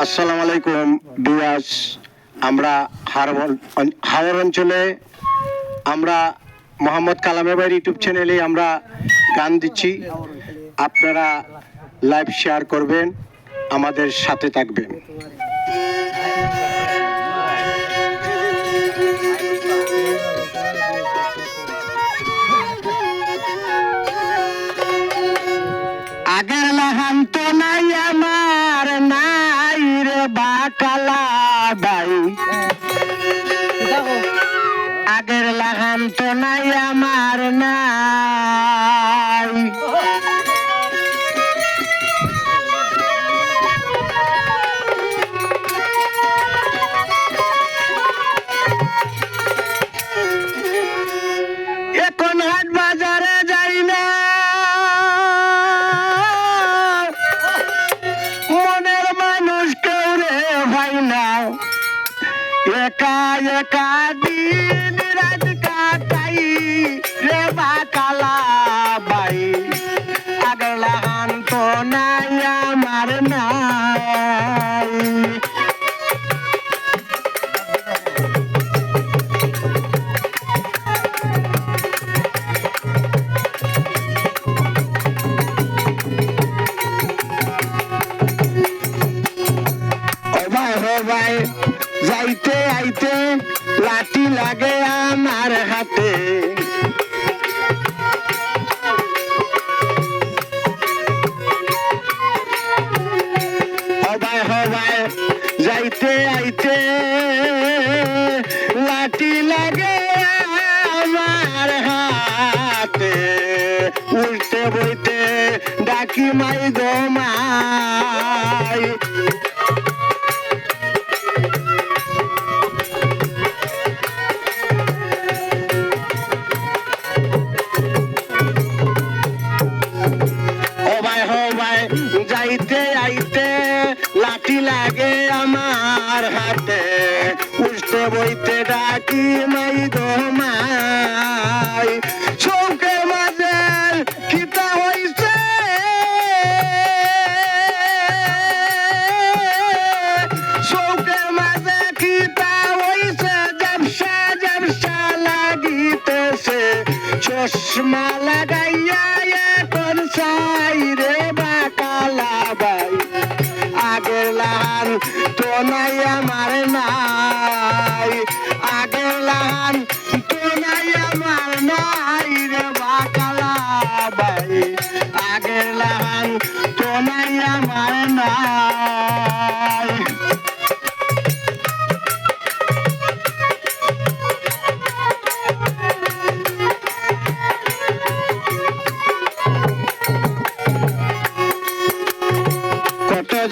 আসসালামু আলাইকুম বিয়াস। আমরা হাওর অঞ্চলে আমরা মোহাম্মদ কালামের ভাইয়ের ইউটিউব চ্যানেলে আমরা গান দিচ্ছি। আপনারা লাইভ শেয়ার করবেন, আমাদের সাথে থাকবেন। আগের লাহান তো নাই আমার নাই রে বাকালা ভাই, আগের লাহান তো নাই আমার নাই। এখন হাট বাজারে যাই না, মনের মানুষ কেউ রে ভাই না, একা একা দিন রাত কাটাই রে বাকালা ভাই, আগের লাহান তো নাই আমার নাই। ভাই যাইতে আইতে লাঠি লাগে আমার হাতে, হবাই যাইতে আইতে লাঠি লাগে আমার হাতে, উল্টে বইতে ডাকি মাই গো মাই। যাইতে আইতে লাঠি লাগে আমার হাতে, উঠতে বইতে ডাকি মাই গো মাই। চৌকের মাঝে খিতা হইছে, চৌকের মাঝে খিতা হইছে, ব্যবসা ব্যবসা লাগিতেছে, চশমা লাগাইয়া এখন চাই রে বাকালা ভাই, আগের লাহান তো নাই আমার নাই, আগের লাহান তো নাই আমার নাই রে বাকালা ভাই, আগের লাহান তো নাই আমার নাই।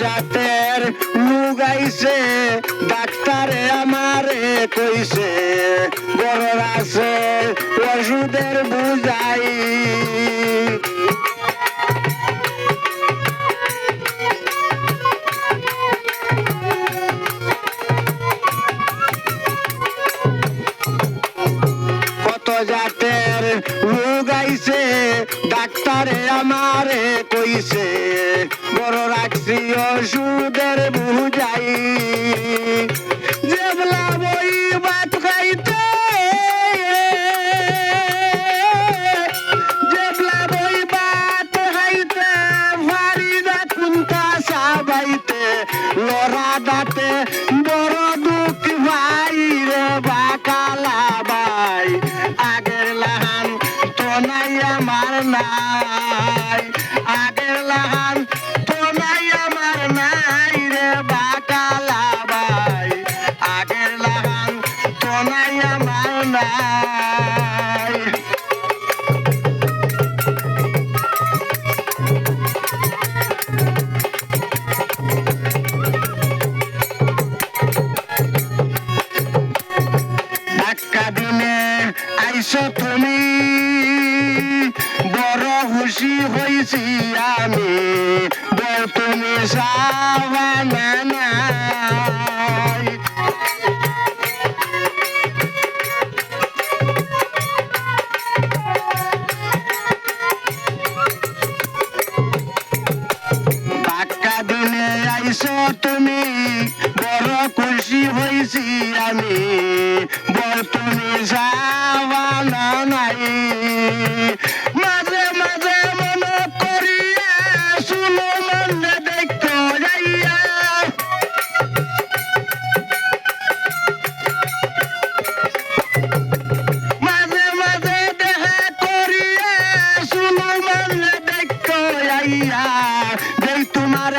জাতের লোক আইছে, ডাক্তারে আমারে কইছে, বড় আছে ওষুধের বুঝাই, কত জাতের লোক আইছে, ডাক্তারে আমারে কইছে, বড় রাখছি ওষুধের বুঝাই। যেবলা বই ভাত খাইতে, যেবলা বই ভাত খাইতে, ভারি রাখুন কাঁচা বাইতে, লড়া দাঁতে বড় দুঃখ ভাই রে বাকালা ভাই, আগের লাহান তো নাই আমার নাই, আগের লাহান তো নাই আমার নাই রে বাকালা ভাই, আগের লাহান তো নাই আমার নাই। ধাক্কা দিনে আইসো তুমি, বড় খুশি হয়েছি আমি, বল তুমি সাবানা নাই। ধাক্কা দিনে আইসো তুমি, খুশি হইছি আমি বল তুমি যাওয়ানা নাই মাঝে মাঝে মনে করিয়া শুনো মনে দেখো যাইয়া মাঝে মাঝে দেখা করিয়া শুনো মনে দেখো যাইয়া দেই তোমার